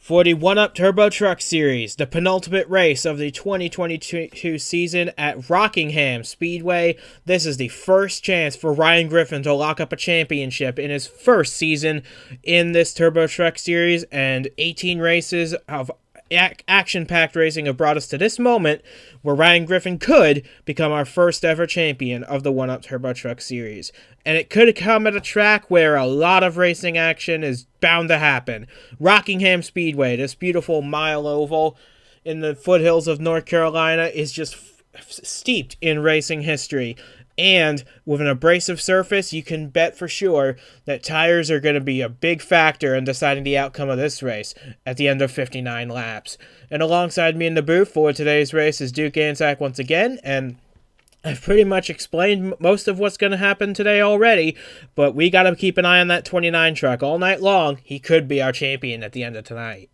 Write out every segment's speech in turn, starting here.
For the 1-Up Turbo Truck Series, the penultimate race of the 2022 season at Rockingham Speedway, this is the first chance for Ryan Griffin to lock up a championship in his first season in this Turbo Truck Series, and 18 races of action-packed racing have brought us to this moment where Ryan Griffin could become our first ever champion of the 1-Up Turbo Truck Series. And it could come at a track where a lot of racing action is bound to happen. Rockingham Speedway, this beautiful mile oval in the foothills of North Carolina, is just steeped in racing history. And with an abrasive surface, you can bet for sure that tires are going to be a big factor in deciding the outcome of this race at the end of 59 laps. And alongside me in the booth for today's race is Duke Anzac once again, and I've pretty much explained most of what's going to happen today already, but we got to keep an eye on that 29 truck all night long. He could be our champion at the end of tonight.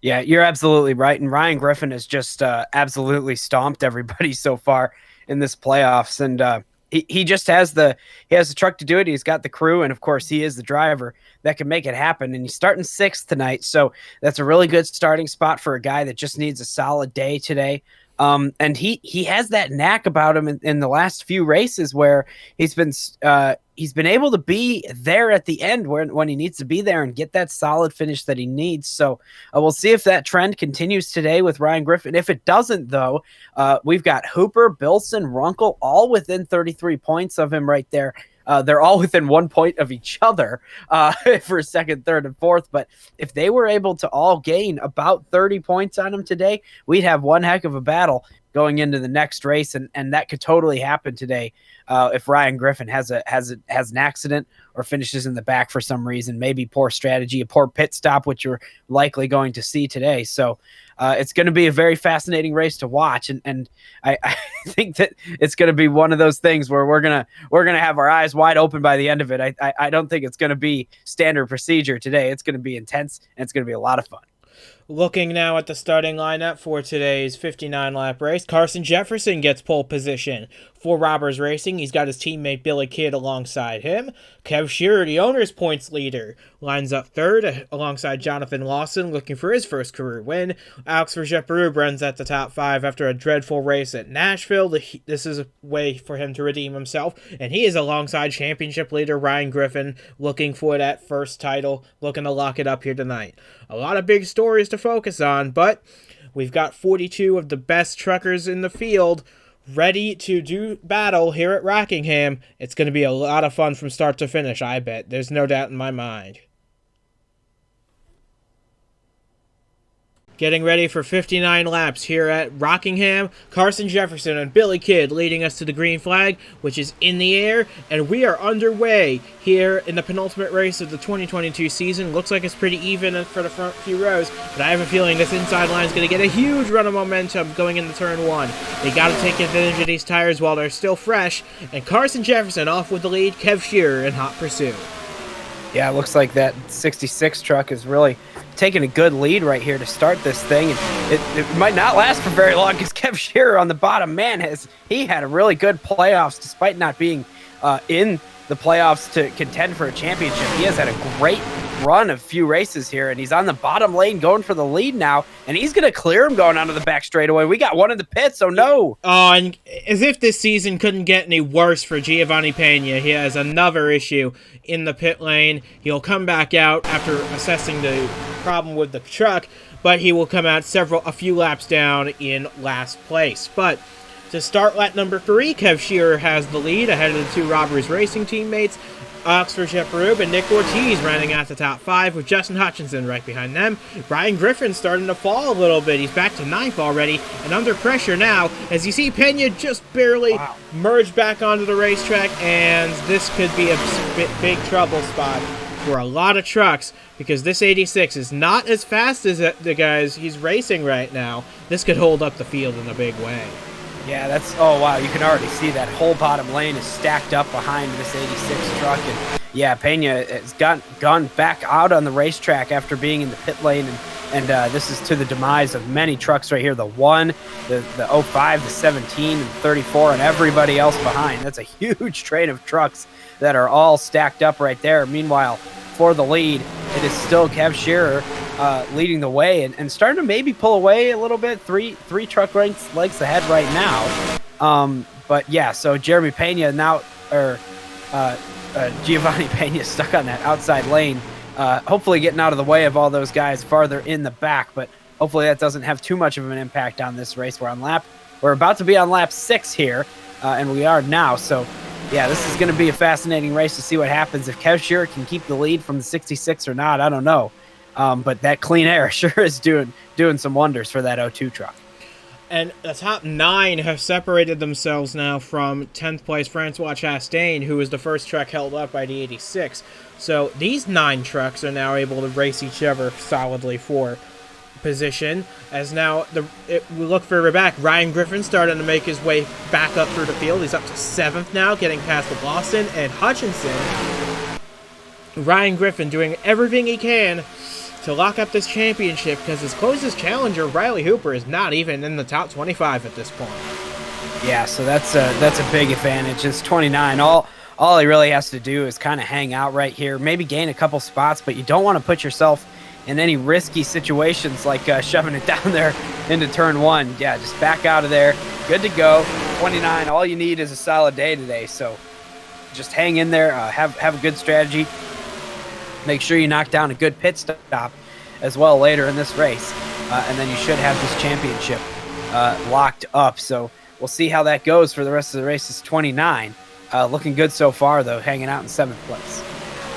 Yeah, you're absolutely right. And Ryan Griffin has just absolutely stomped everybody so far in this playoffs. And he just has the truck to do it. He's got the crew, and of course he is the driver that can make it happen. And he's starting sixth tonight, so that's a really good starting spot for a guy that just needs a solid day today. And he has that knack about him in the last few races where he's been able to be there at the end when he needs to be there and get that solid finish that he needs. So we'll see if that trend continues today with Ryan Griffin. If it doesn't, though, we've got Hooper, Bilson, Runkle all within 33 points of him right there. They're all within 1 point of each other for second, third, and fourth. But if they were able to all gain about 30 points on him today, we'd have one heck of a battle going into the next race. And that could totally happen today if Ryan Griffin has an accident or finishes in the back for some reason, maybe poor strategy, a poor pit stop, which you're likely going to see today. So it's going to be a very fascinating race to watch. And I think that it's going to be one of those things where we're going to have our eyes wide open by the end of it. I don't think it's going to be standard procedure today. It's going to be intense, and it's going to be a lot of fun. Looking now at the starting lineup for today's 59-lap race, Carson Jefferson gets pole position. For Robbers Racing, he's got his teammate Billy Kidd alongside him. Kev Shearer, the owner's points leader, lines up third alongside Jonathan Lawson, looking for his first career win. Alex Vergepperoux runs at the top five after a dreadful race at Nashville. This is a way for him to redeem himself, and he is alongside championship leader Ryan Griffin, looking for that first title, looking to lock it up here tonight. A lot of big stories to focus on, but we've got 42 of the best truckers in the field ready to do battle here at Rockingham. It's going to be a lot of fun from start to finish, I bet. There's no doubt in my mind. Getting ready for 59 laps here at Rockingham, Carson Jefferson and Billy Kidd leading us to the green flag, which is in the air, and we are underway here in the penultimate race of the 2022 season. Looks like it's pretty even for the front few rows, but I have a feeling this inside line is going to get a huge run of momentum going into turn one. They got to take advantage of these tires while they're still fresh, and Carson Jefferson off with the lead, Kev Shearer in hot pursuit. Yeah, it looks like that 66 truck is really taking a good lead right here to start this thing. And it might not last for very long because Kev Shearer on the bottom, man, he had a really good playoffs despite not being in the playoffs to contend for a championship. He has had a great run of few races here, and he's on the bottom lane going for the lead now, and he's going to clear him going onto the back straightaway. We got one in the pit, so no. Oh, and as if this season couldn't get any worse for Giovanni Pena, he has another issue in the pit lane. He'll come back out after assessing the problem with the truck, but he will come out a few laps down in last place. But to start lap number 3, Kev Shearer has the lead ahead of the two Robbers Racing teammates, Alex Vergepperoux and Nick Ortiz running out the top 5 with Justin Hutchinson right behind them. Ryan Griffin starting to fall a little bit. He's back to 9th already and under pressure now as you see Pena just barely merge back onto the racetrack, and this could be a big trouble spot for a lot of trucks because this 86 is not as fast as the guys he's racing right now. This could hold up the field in a big way. Yeah, oh wow, you can already see that whole bottom lane is stacked up behind this 86 truck. And yeah, Pena has gone back out on the racetrack after being in the pit lane, and this is to the demise of many trucks right here. The 1, the 05, the 17, and 34, and everybody else behind. That's a huge train of trucks that are all stacked up right there. Meanwhile, for the lead, it is still Kev Shearer leading the way and starting to maybe pull away a little bit. Three truck lengths ahead right now. But yeah, so Jeremy Pena now, or Giovanni Pena stuck on that outside lane, hopefully getting out of the way of all those guys farther in the back, but hopefully that doesn't have too much of an impact on this race. We're about to be on lap 6 here, and we are now. So yeah, this is going to be a fascinating race to see what happens. If Kev Shearer can keep the lead from the 66 or not, I don't know. But that clean air sure is doing some wonders for that O2 truck. And the top 9 have separated themselves now from 10th place Francois Chastain, who was the first truck held up by the 86. So these 9 trucks are now able to race each other solidly for position. As now we look further back, Ryan Griffin starting to make his way back up through the field. He's up to 7th now, getting past Lawson and Hutchinson. Ryan Griffin doing everything he can to lock up this championship, because his closest challenger, Riley Hooper, is not even in the top 25 at this point. Yeah, so that's a big advantage. It's 29. All he really has to do is kind of hang out right here, maybe gain a couple spots, but you don't want to put yourself in any risky situations like shoving it down there into turn 1. Yeah, just back out of there. Good to go. 29. All you need is a solid day today. So just hang in there. Have a good strategy. Make sure you knock down a good pit stop as well later in this race, and then you should have this championship locked up. So we'll see how that goes for the rest of the race. It's 29. Looking good so far, though, hanging out in 7th place.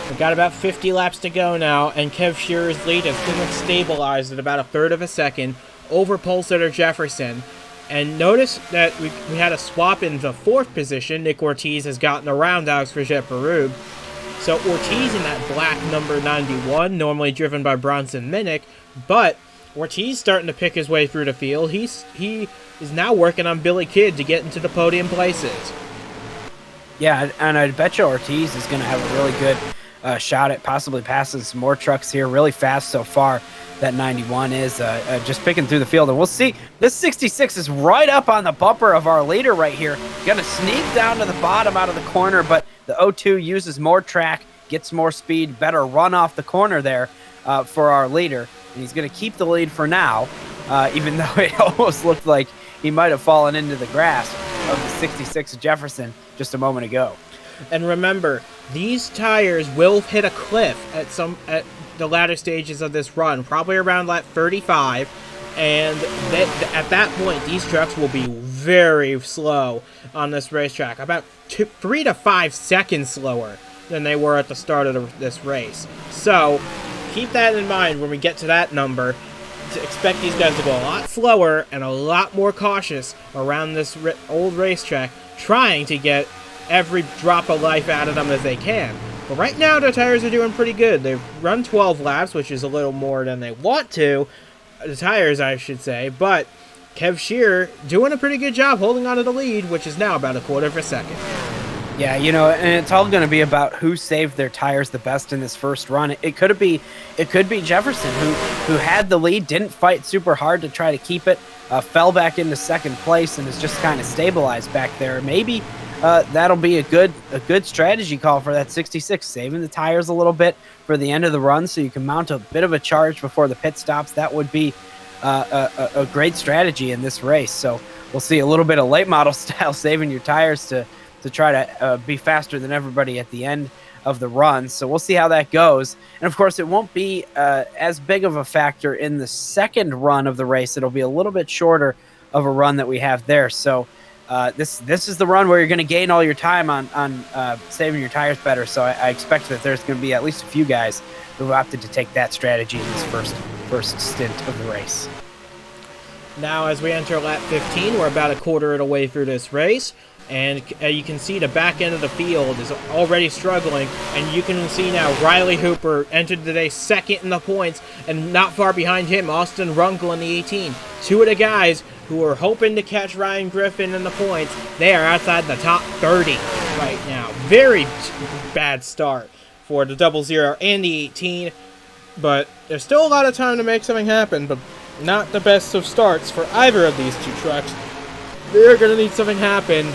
We've got about 50 laps to go now, and Kev Shearer's lead has been stabilized at about a third of a second over pole sitter Jefferson. And notice that we had a swap in the 4th position. Nick Ortiz has gotten around Alex Verget-Berube. So Ortiz in that black number 91, normally driven by Bronson Minnick, but Ortiz starting to pick his way through the field. He is now working on Billy Kidd to get into the podium places. Yeah, and I bet you Ortiz is going to have a really good shot at possibly passing some more trucks here really fast so far. That 91 is just picking through the field, and we'll see. This 66 is right up on the bumper of our leader right here. Going to sneak down to the bottom out of the corner, but the O2 uses more track, gets more speed, better run off the corner there for our leader. And he's going to keep the lead for now, even though it almost looked like he might have fallen into the grasp of the 66 Jefferson just a moment ago. And remember, these tires will hit a cliff at the latter stages of this run, probably around lap 35. And at that point, these trucks will be very slow on this racetrack, about 3 to 5 seconds slower than they were at the start of this race. So keep that in mind when we get to that number. To expect these guys to go a lot slower and a lot more cautious around this old racetrack, trying to get every drop of life out of them as they can. But right now, their tires are doing pretty good. They've run 12 laps, which is a little more than they want to. The tires, I should say, but Kev Shearer doing a pretty good job holding on to the lead, which is now about a quarter of a second. Yeah, and it's all going to be about who saved their tires the best in this first run. It could be Jefferson who had the lead, didn't fight super hard to try to keep it, fell back into 2nd place, and is just kind of stabilized back there. Maybe that'll be a good strategy call for that 66, saving the tires a little bit for the end of the run so you can mount a bit of a charge before the pit stops. That would be a great strategy in this race. So we'll see a little bit of late model style saving your tires to try to be faster than everybody at the end of the run. So we'll see how that goes. And of course, it won't be as big of a factor in the second run of the race. It'll be a little bit shorter of a run that we have there. So this is the run where you're going to gain all your time on saving your tires better. So I expect that there's going to be at least a few guys who opted to take that strategy in this first stint of the race. Now, as we enter lap 15, we're about a quarter of the way through this race. And you can see the back end of the field is already struggling. And you can see now Riley Hooper entered today 2nd in the points. And not far behind him, Austin Runkle in the 18. Two of the guys who are hoping to catch Ryan Griffin in the points, they are outside the top 30 right now. Very bad start for the 00 and the 18. But there's still a lot of time to make something happen. But not the best of starts for either of these two trucks. They're going to need something happen.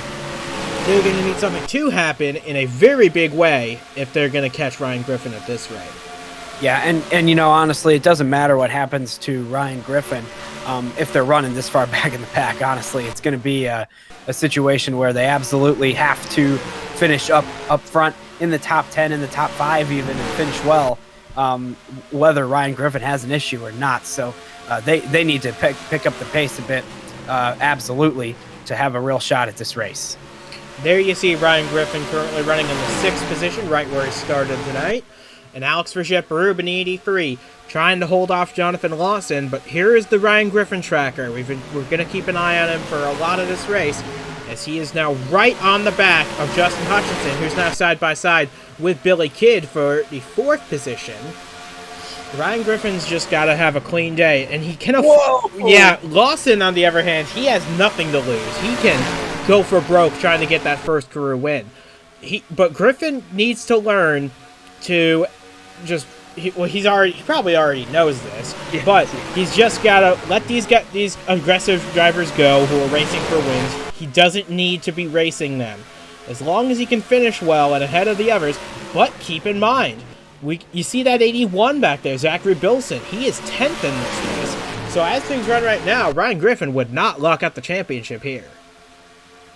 They're going to need something to happen in a very big way if they're going to catch Ryan Griffin at this rate. Yeah, and honestly, it doesn't matter what happens to Ryan Griffin if they're running this far back in the pack. Honestly, it's going to be a situation where they absolutely have to finish up front in the top 10, in the top 5 even, and finish well, whether Ryan Griffin has an issue or not. So they need to pick up the pace a bit, absolutely, to have a real shot at this race. There you see Ryan Griffin currently running in the 6th position, right where he started tonight. And Alex Vergette-Berube in 83, trying to hold off Jonathan Lawson. But here is the Ryan Griffin tracker. We're going to keep an eye on him for a lot of this race, as he is now right on the back of Justin Hutchinson, who's now side by side with Billy Kidd for the 4th position. Ryan Griffin's just got to have a clean day, and he can yeah, Lawson, on the other hand, he has nothing to lose. He can go for broke trying to get that first career win. But Griffin needs to learn to just he probably already knows this, yeah, but he's just got to let these aggressive drivers go who are racing for wins. He doesn't need to be racing them, as long as he can finish well and ahead of the others. But keep in mind, you see that 81 back there, Zachary Bilson. He is 10th in this race. So as things run right now, Ryan Griffin would not lock up the championship here.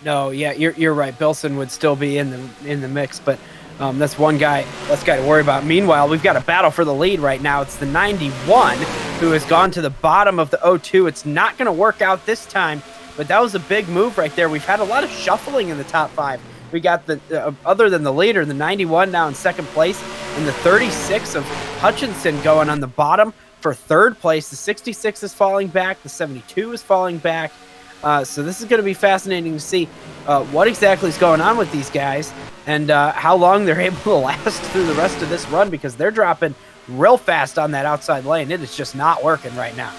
No, yeah, you're right. Bilson would still be in the mix, but that's one guy to worry about. Meanwhile, we've got a battle for the lead right now. It's the 91 who has gone to the bottom of the 02. It's not going to work out this time, but that was a big move right there. We've had a lot of shuffling in the top 5. We got the other than the leader, the 91 now in 2nd place, and the 36 of Hutchinson going on the bottom for 3rd place. The 66 is falling back. The 72 is falling back. So this is going to be fascinating to see what exactly is going on with these guys and how long they're able to last through the rest of this run, because they're dropping real fast on that outside lane. It is just not working right now.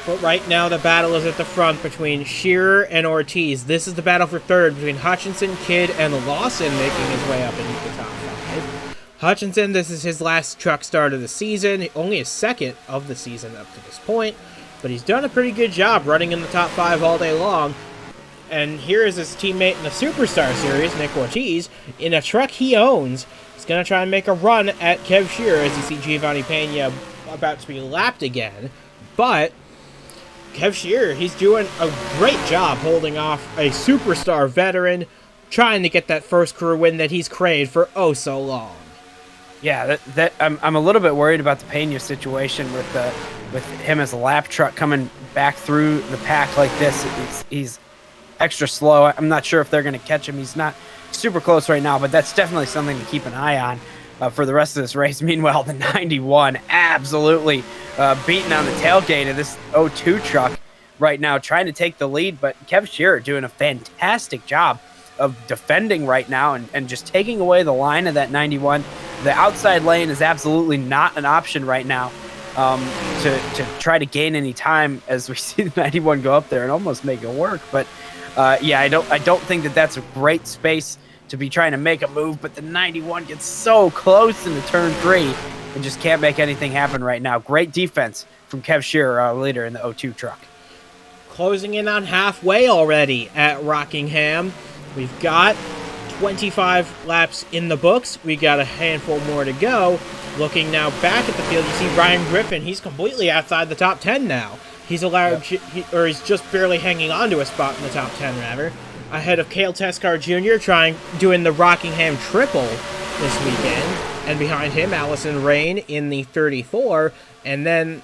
But right now the battle is at the front between Shearer and Ortiz. This is the battle for 3rd between Hutchinson, Kidd, and Lawson, making his way up into the top 5. Hutchinson, this is his last truck start of the season, only his 2nd of the season up to this point. But he's done a pretty good job running in the top 5 all day long. And here is his teammate in the Superstar Series, Nick Ortiz, in a truck he owns. He's going to try and make a run at Kev Shearer as you see Giovanni Pena about to be lapped again. But Kev Shearer, he's doing a great job holding off a Superstar veteran, trying to get that first career win that he's craved for oh so long. Yeah, I'm a little bit worried about the Pena situation with him as a lap truck coming back through the pack like this. He's extra slow. I'm not sure if they're going to catch him. He's not super close right now, but that's definitely something to keep an eye on for the rest of this race. Meanwhile, the 91 absolutely beating on the tailgate of this 02 truck right now, trying to take the lead, but Kev Shearer doing a fantastic job of defending right now and just taking away the line of that 91. The outside lane is absolutely not an option right now to try to gain any time as we see the 91 go up there and almost make it work. But yeah, I don't think that's a great space to be trying to make a move, but the 91 gets so close into turn 3 and just can't make anything happen right now. Great defense from Kev Shearer, leader in the 02 truck. Closing in on halfway already at Rockingham. We've got 25 laps in the books. We got a handful more to go. Looking now back at the field, you see Ryan Griffin. He's completely outside the top 10 now. He's allowed, he's just barely hanging on to a spot in the top 10, rather. Ahead of Cale Tescar Jr. doing the Rockingham triple this weekend. And behind him, Allison Rain in the 34. And then,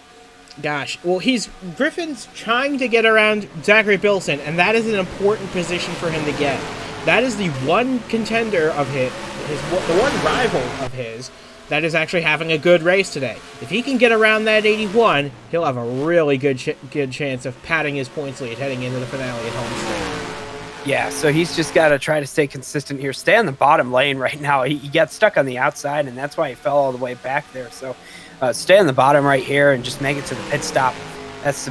Griffin's trying to get around Zachary Bilson, and that is an important position for him to get. That is the one contender of the one rival of his that is actually having a good race today. If he can get around that 81, he'll have a really good chance of padding his points lead heading into the finale at Homestead. Yeah, so he's just got to try to stay consistent here. Stay on the bottom lane right now. He got stuck on the outside, and that's why he fell all the way back there. So stay on the bottom right here and just make it to the pit stop. That's the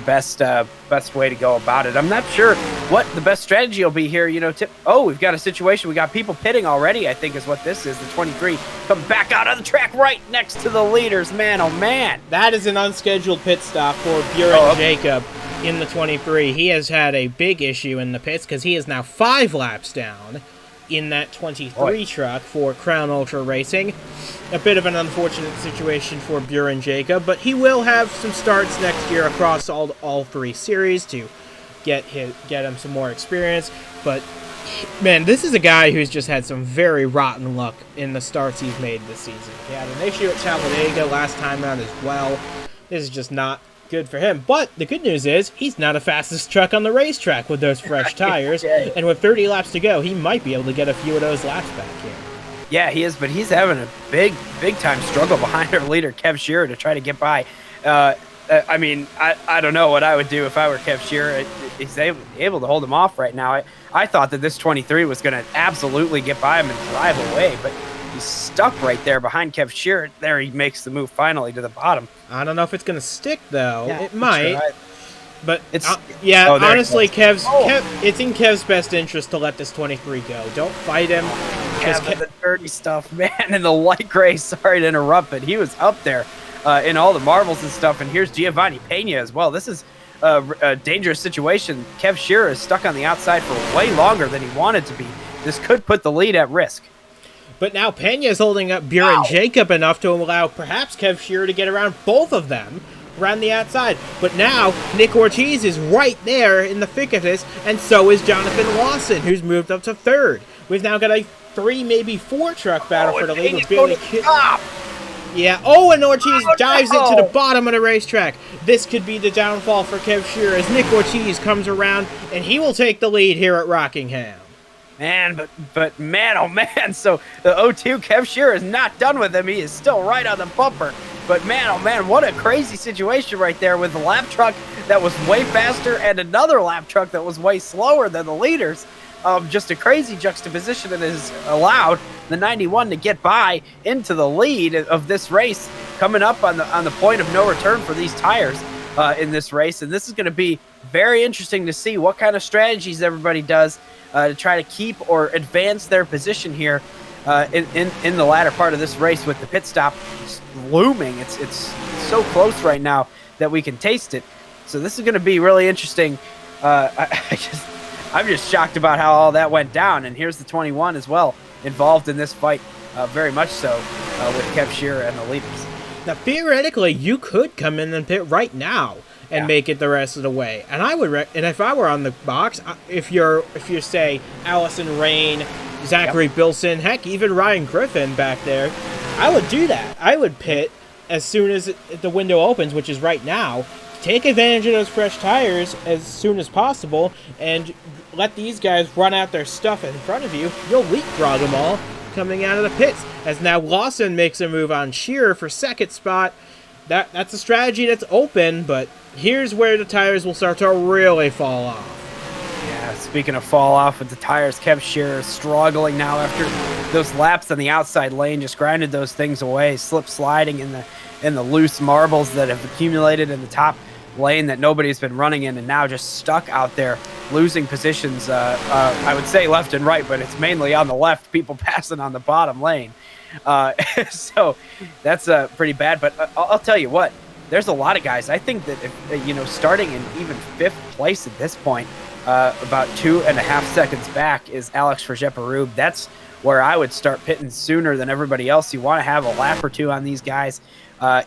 best way to go about it. I'm not sure what the best strategy will be here. We've got a situation. We got people pitting already, I think is what this is. The 23 come back out on the track right next to the leaders. Man, oh man. That is an unscheduled pit stop for Buren Jacob in the 23. He has had a big issue in the pits because he is now 5 laps down in that 23 truck for Crown Ultra Racing. A bit of an unfortunate situation for Buren Jacob, but he will have some starts next year across all 3 series to get him some more experience. But man, this is a guy who's just had some very rotten luck in the starts he's made this season. He had an issue at Talladega last time around as well. This is just not good for him. But the good news is he's not the fastest truck on the racetrack with those fresh tires. And with 30 laps to go, he might be able to get a few of those laps back here. Yeah, he is, but he's having a big time struggle behind our leader, Kev Shearer, to try to get by. I mean, I don't know what I would do if I were Kev Shearer. He's able to hold him off right now. I thought that this 23 was going to absolutely get by him and drive away, but he's stuck right there behind Kev Shearer. There he makes the move finally to the bottom. I don't know if it's going to stick, though. Yeah, it might. Right. But, honestly, it's in Kev's best interest to let this 23 go. Don't fight him. The dirty stuff, man, and the light gray, sorry to interrupt, but he was up there in all the marbles and stuff. And here's Giovanni Pena as well. This is a dangerous situation. Kev Shearer is stuck on the outside for way longer than he wanted to be. This could put the lead at risk. But now Pena is holding up Buren Jacob enough to allow perhaps Kev Shearer to get around both of them around the outside. But now Nick Ortiz is right there in the thick of this, and so is Jonathan Lawson, who's moved up to 3rd. We've now got a 3, maybe 4 truck battle for the lead with Billy Kidd. Yeah, and Ortiz dives into the bottom of the racetrack. This could be the downfall for Kev Shearer as Nick Ortiz comes around, and he will take the lead here at Rockingham. Man, but man, oh man, so the 0-2 Kev Shearer is not done with him. He is still right on the bumper. But man, oh man, what a crazy situation right there with the lap truck that was way faster and another lap truck that was way slower than the leaders. Just a crazy juxtaposition that has allowed the 91 to get by into the lead of this race, coming up on the point of no return for these tires in this race. And this is going to be very interesting to see what kind of strategies everybody does to try to keep or advance their position here in the latter part of this race with the pit stop looming. It's so close right now that we can taste it. So this is going to be really interesting. I'm just shocked about how all that went down. And here's the 21 as well, involved in this fight, very much so, with Kev Shearer and the leaders. Now, theoretically, you could come in and pit right now and make it the rest of the way. And I would, and if I were on the box, if you're say Allison Rain, Zachary Bilson, heck, even Ryan Griffin back there, I would do that. I would pit as soon as the window opens, which is right now. Take advantage of those fresh tires as soon as possible and let these guys run out their stuff in front of you. You'll leapfrog them all coming out of the pits. As now Lawson makes a move on Shearer for 2nd spot. That's a strategy that's open, but here's where the tires will start to really fall off. Yeah, speaking of fall off with the tires, Kev Shearer struggling now after those laps on the outside lane, just grinded those things away, slip sliding in the loose marbles that have accumulated in the top lane that nobody's been running in, and now just stuck out there losing positions, I would say left and right, but it's mainly on the left, people passing on the bottom lane. So that's pretty bad, but I'll tell you what, there's a lot of guys. I think that if, starting in even 5th place at this point, about 2.5 seconds back is Alex Vergeperube. That's where I would start pitting sooner than everybody else. You want to have a lap or 2 on these guys.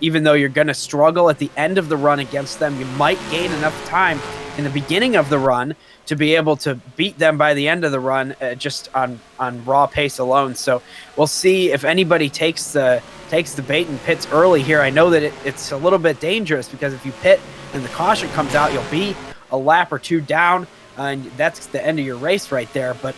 Even though you're going to struggle at the end of the run against them, you might gain enough time in the beginning of the run to be able to beat them by the end of the run just on raw pace alone. So we'll see if anybody takes the bait and pits early here. I know that it's a little bit dangerous because if you pit and the caution comes out, you'll be a lap or 2 down, and that's the end of your race right there. But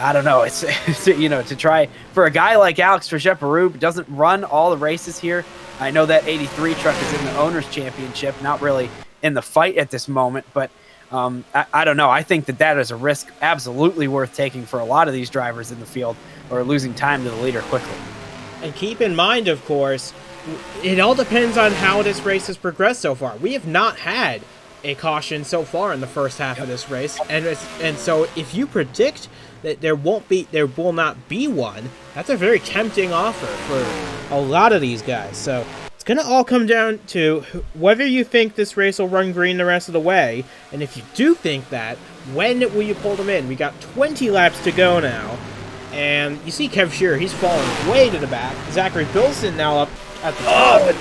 I don't know. It's to try for a guy like Alex Vergeperube, doesn't run all the races here. I know that 83 truck is in the Owners' Championship, not really in the fight at this moment, but I don't know. I think that is a risk absolutely worth taking for a lot of these drivers in the field, or losing time to the leader quickly. And keep in mind, of course, it all depends on how this race has progressed so far. We have not had a caution so far in the first half of this race, and so if you predict that there will not be one, that's a very tempting offer for a lot of these guys. So it's going to all come down to whether you think this race will run green the rest of the way, and if you do think that, when will you pull them in? We got 20 laps to go now, And you see Kev Shearer, he's falling way to the back. Zachary Bilson now up at the top.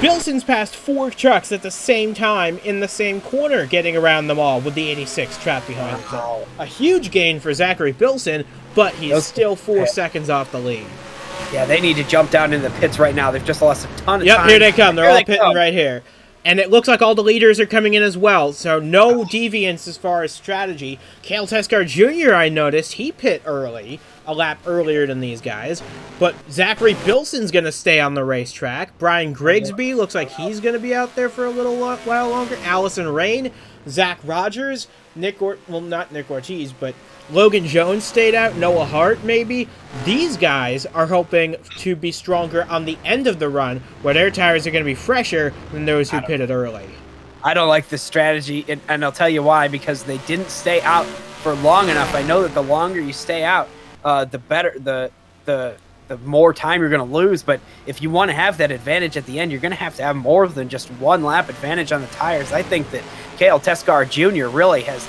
Bilson's passed 4 trucks at the same time in the same corner, getting around them all with the 86 trapped behind him. So a huge gain for Zachary Bilson, but he's still 4 seconds off the lead. Yeah, they need to jump down into the pits right now. They've just lost a ton of time. Yep, here they come. They're all pitting right here. And it looks like all the leaders are coming in as well, so no deviance as far as strategy. Cale Teskar Jr., I noticed, he pit early, a lap earlier than these guys. But Zachary Bilson's going to stay on the racetrack. Brian Grigsby looks like he's going to be out there for a little while longer. Allison Rain, Zach Rogers, not Nick Ortiz, but Logan Jones stayed out, Noah Hart maybe. These guys are hoping to be stronger on the end of the run, where their tires are going to be fresher than those who pitted early. I don't like this strategy, and I'll tell you why, because they didn't stay out for long enough. I know that the longer you stay out, the better, the more time you're going to lose. But if you want to have that advantage at the end, you're going to have more than just 1 lap advantage on the tires. I think that Cale Teskar Jr. really has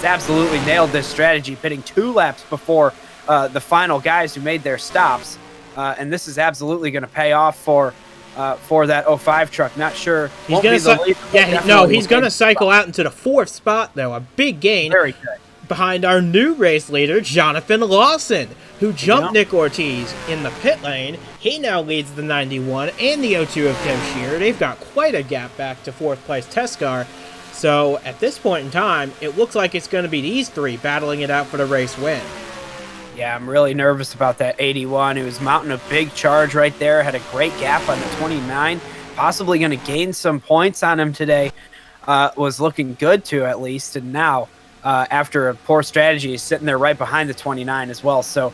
absolutely nailed this strategy, pitting 2 laps before the final guys who made their stops. And this is absolutely going to pay off for that 05 truck. Not sure. He's going to he's going to cycle out into the 4th spot, though. A big gain. Very good. Behind our new race leader, Jonathan Lawson, who jumped Nick Ortiz in the pit lane. He now leads the 91 and the 02 of Kev Shearer. They've got quite a gap back to 4th place Teskar. So at this point in time, it looks like it's going to be these 3 battling it out for the race win. Yeah, I'm really nervous about that 81. He was mounting a big charge right there, had a great gap on the 29, possibly going to gain some points on him today. Was looking good to, at least, and now after a poor strategy, he's sitting there right behind the 29 as well. So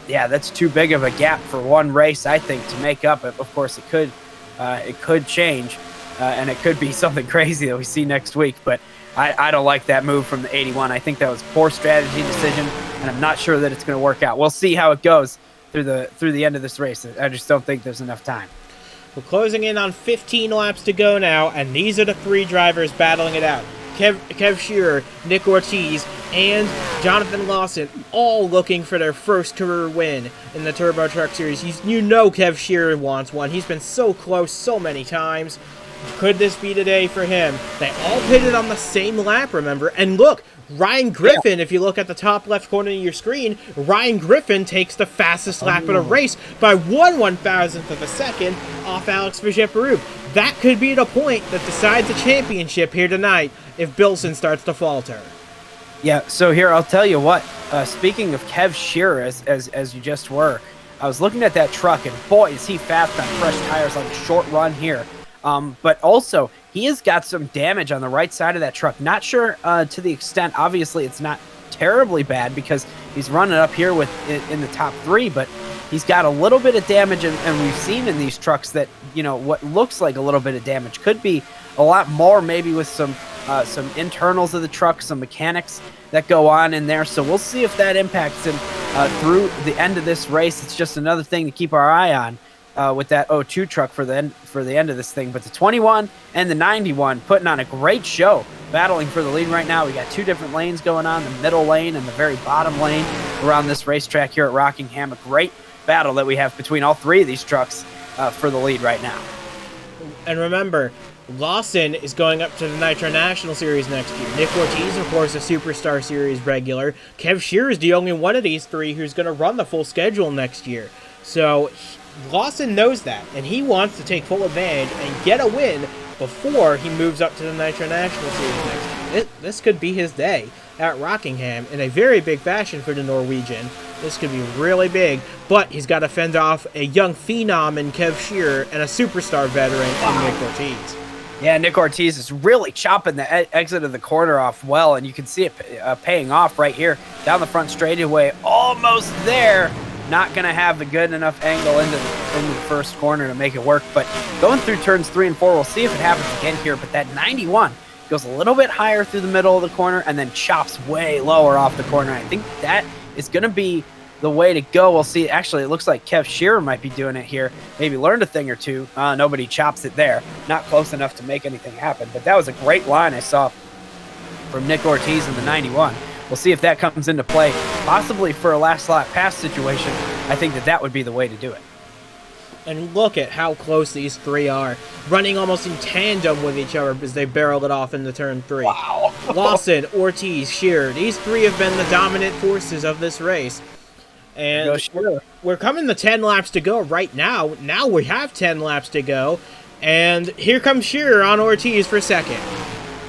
yeah, that's too big of a gap for one race, I think, to make up. Of course, it could change. And it could be something crazy that we see next week, but I don't like that move from the 81. I think that was a poor strategy decision, and I'm not sure that it's going to work out. We'll see how it goes through the end of this race. I just don't think there's enough time. We're closing in on 15 laps to go now, and these are the 3 drivers battling it out. Kev Shearer, Nick Ortiz, and Jonathan Lawson, all looking for their first career win in the Turbo Truck Series. You know Kev Shearer wants one. He's been so close so many times. Could this be the day for him? They all pitted on the same lap, remember? And look, Ryan Griffin, if you look at the top left corner of your screen, Ryan Griffin takes the fastest lap of the race by 1/1000th of a second off Alex Vigeperu. That could be the point that decides the championship here tonight if Bilson starts to falter. Yeah, so here, I'll tell you what. Speaking of Kev Shearer, as you just were, I was looking at that truck, and boy, is he fast on fresh tires, like a short run here. But also, he has got some damage on the right side of that truck. Not sure to the extent, obviously, it's not terribly bad because he's running up here with in the top 3, but he's got a little bit of damage, and we've seen in these trucks that, you know, what looks like a little bit of damage could be a lot more, maybe with some internals of the truck, some mechanics that go on in there. So we'll see if that impacts him through the end of this race. It's just another thing to keep our eye on. With that 02 truck for the end of this thing. But the 21 and the 91 putting on a great show, battling for the lead right now. We got 2 different lanes going on, the middle lane and the very bottom lane around this racetrack here at Rockingham. A great battle that we have between all 3 of these trucks for the lead right now. And remember, Lawson is going up to the Nitro National Series next year. Nick Ortiz, of course, a Superstar Series regular. Kev Shearer is the only one of these 3 who's going to run the full schedule next year. So Lawson knows that, and he wants to take full advantage and get a win before he moves up to the Nitro National Series next year. This could be his day at Rockingham in a very big fashion for the Norwegian. This could be really big, but he's got to fend off a young phenom in Kev Shearer and a superstar veteran in Nick Ortiz. Yeah, Nick Ortiz is really chopping the exit of the corner off well, and you can see it paying off right here down the front straightaway. Almost there. Not going to have a good enough angle into the first corner to make it work, but going through turns 3 and 4, we'll see if it happens again here. But that 91 goes a little bit higher through the middle of the corner and then chops way lower off the corner. I think that is going to be the way to go. We'll see. Actually, it looks like Kev Shearer might be doing it here. Maybe learned a thing or two. Nobody chops it there. Not close enough to make anything happen, but that was a great line I saw from Nick Ortiz in the 91. we'll see if that comes into play, possibly for a last lap pass situation. I think that would be the way to do it. And look at how close these three are, running almost in tandem with each other as they barrel it off into turn 3. Wow. Lawson, Ortiz, Shearer, these three have been the dominant forces of this race. And we're coming to 10 laps to go right now. Now we have 10 laps to go. And here comes Shearer on Ortiz for second.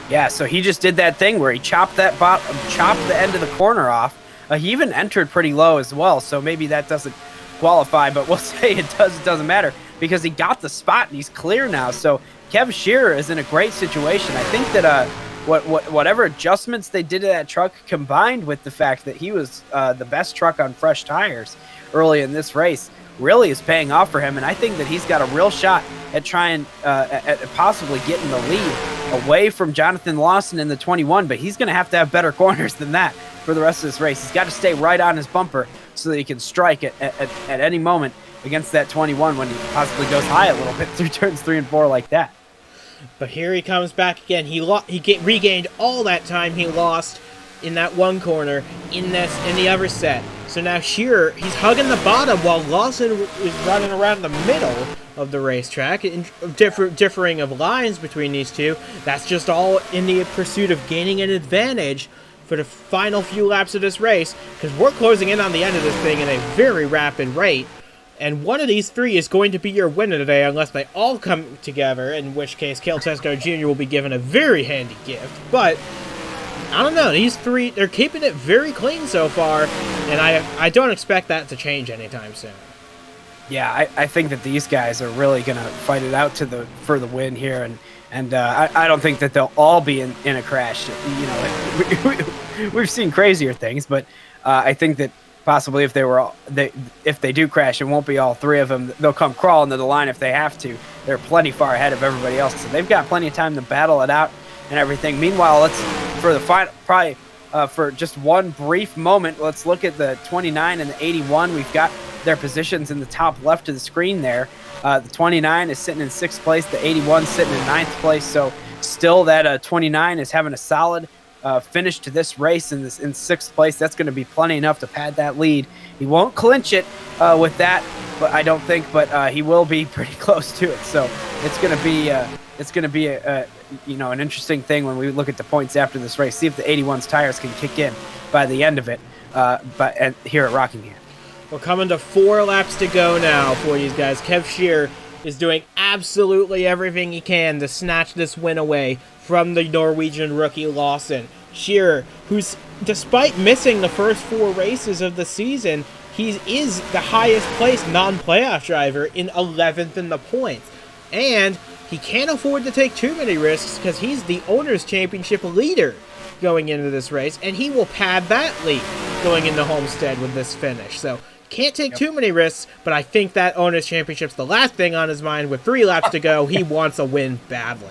Yeah, so he just did that thing where he chopped the end of the corner off. He even entered pretty low as well, so maybe that doesn't qualify, but we'll say it doesn't matter because he got the spot and he's clear now. So Kev Shearer is in a great situation. I think that whatever adjustments they did to that truck, combined with the fact that he was the best truck on fresh tires early in this race, really is paying off for him. And I think that he's got a real shot at trying at possibly getting the lead away from Jonathan Lawson in the 21, but he's going to have better corners than that for the rest of this race. He's got to stay right on his bumper so that he can strike it at any moment against that 21 when he possibly goes high a little bit through turns 3 and 4 like that. But here he comes back again. He regained all that time he lost in that one corner in the other set. So now Shearer, he's hugging the bottom while Lawson is running around the middle of the racetrack, differing of lines between these two. That's just all in the pursuit of gaining an advantage for the final few laps of this race, because we're closing in on the end of this thing in a very rapid rate. And one of these three is going to be your winner today unless they all come together, in which case Cale Testo Jr. will be given a very handy gift. But I don't know, these three, they're keeping it very clean so far, and I don't expect that to change anytime soon. Yeah, I think that these guys are really going to fight it out for the win here, and I don't think that they'll all be in a crash. You know, we've seen crazier things, but I think that possibly if they do crash, it won't be all three of them. They'll come crawling to the line if they have to. They're plenty far ahead of everybody else, so they've got plenty of time to battle it out and everything. Meanwhile, let's for the final, probably for just one brief moment, let's look at the 29 and the 81. We've got their positions in the top left of the screen there. The 29 is sitting in 6th place. The 81 sitting in 9th place. So still that 29 is having a solid finish to this race in 6th place. That's going to be plenty enough to pad that lead. He won't clinch it with that, but I don't think. But he will be pretty close to it. So it's going to be an interesting thing when we look at the points after this race. See if the 81's tires can kick in by the end of it. But here at Rockingham. We're coming to 4 laps to go now for these guys. Kev Shearer is doing absolutely everything he can to snatch this win away from the Norwegian rookie Lawson. Shearer, who's, despite missing the first 4 races of the season, he is the highest placed non-playoff driver in 11th in the points. And he can't afford to take too many risks because he's the Owners' Championship leader going into this race, and he will pad that lead going into Homestead with this finish. So can't take too many risks, but I think that Owners' Championship's the last thing on his mind. With 3 laps to go, he wants a win badly.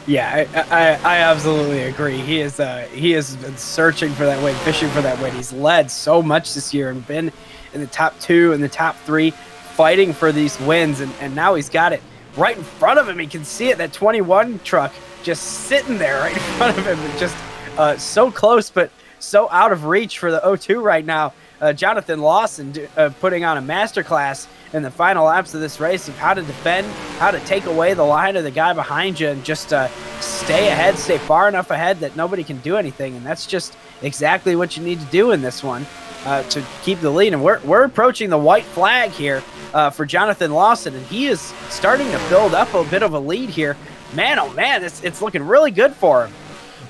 Yeah, I absolutely agree. He has been searching for that win, fishing for that win. He's led so much this year and been in the top 2 and the top 3, fighting for these wins, and now he's got it right in front of him. He can see it, that 21 truck just sitting there right in front of him, and just so close but so out of reach for the O2 right now. Jonathan Lawson putting on a masterclass in the final laps of this race of how to defend, how to take away the line of the guy behind you, and just stay ahead, stay far enough ahead that nobody can do anything. And that's just exactly what you need to do in this one to keep the lead. And we're approaching the white flag here for Jonathan Lawson, and he is starting to build up a bit of a lead here. Man, oh man, it's looking really good for him.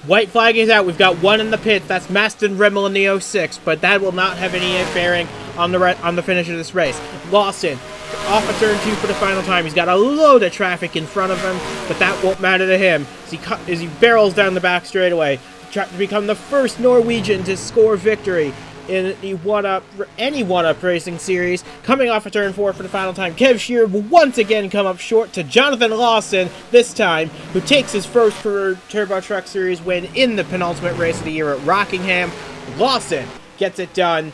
White flag is out. We've got one in the pits. That's Maston Rimmel in the 06, but that will not have any bearing on the finish of this race. Lawson off of turn 2 for the final time. He's got a load of traffic in front of him, but that won't matter to him as he barrels down the back straightaway to become the first Norwegian to score victory in the any one-up racing series. Coming off of turn 4 for the final time, Kev Shearer will once again come up short to Jonathan Lawson this time, who takes his first career Turbo Truck Series win in the penultimate race of the year at Rockingham. Lawson gets it done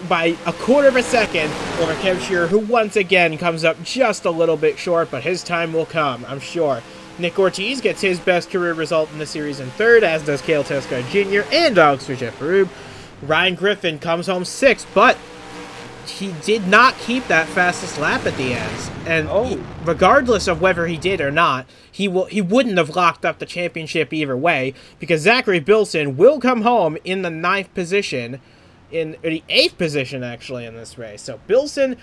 by a quarter of a second over Kev Shearer, who once again comes up just a little bit short, but his time will come, I'm sure. Nick Ortiz gets his best career result in the series in third, as does Cale Tescar Jr. and Dogster Jeff Berube. Ryan Griffin comes home sixth, but he did not keep that fastest lap at the end. And regardless of whether he did or not, he wouldn't have locked up the championship either way, because Zachary Bilson will come home in the 9th position, in the 8th position actually in this race. So Bilson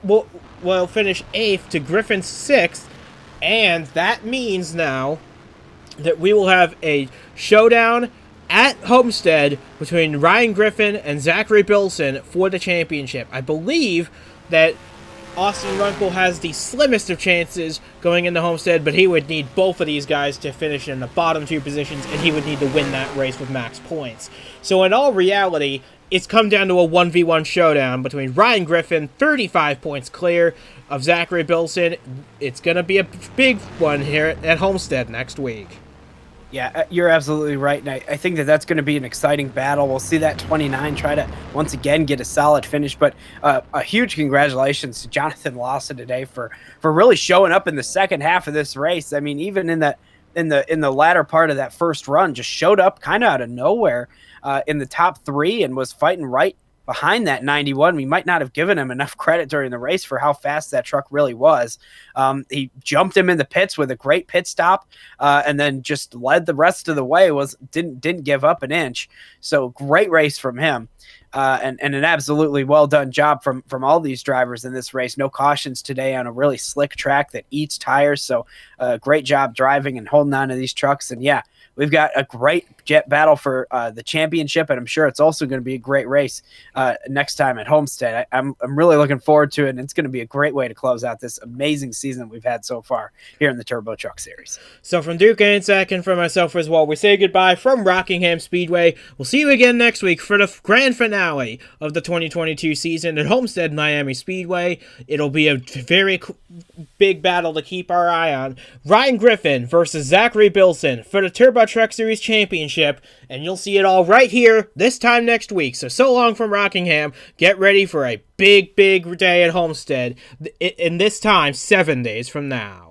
will finish 8th to Griffin's 6th, and that means now that we will have a showdown at Homestead between Ryan Griffin and Zachary Bilson for the championship. I believe that Austin Runkle has the slimmest of chances going into Homestead, but he would need both of these guys to finish in the bottom 2 positions, and he would need to win that race with max points. So in all reality, it's come down to a 1v1 showdown between Ryan Griffin, 35 points clear, of Zachary Bilson. It's going to be a big one here at Homestead next week. Yeah, you're absolutely right, and I think that's going to be an exciting battle. We'll see that 29 try to once again get a solid finish, but a huge congratulations to Jonathan Lawson today for really showing up in the second half of this race. I mean, even in the latter part of that first run, just showed up kind of out of nowhere in the top 3 and was fighting right behind that 91. We might not have given him enough credit during the race for how fast that truck really was. He jumped him in the pits with a great pit stop, and then just led the rest of the way. Didn't give up an inch. So great race from him. And an absolutely well done job from all these drivers in this race. No cautions today on a really slick track that eats tires. So great job driving and holding on to these trucks. And yeah, we've got a great jet battle for the championship, and I'm sure it's also going to be a great race next time at Homestead. I'm really looking forward to it, and it's going to be a great way to close out this amazing season we've had so far here in the Turbo Truck Series. So from Duke and Zach and from myself as well, we say goodbye from Rockingham Speedway. We'll see you again next week for the grand finale of the 2022 season at Homestead Miami Speedway. It'll be a very big battle to keep our eye on. Ryan Griffin versus Zachary Bilson for the Turbo Truck Series Championship, and you'll see it all right here this time next week. So long from Rockingham. Get ready for a big day at Homestead, in this time 7 days from now.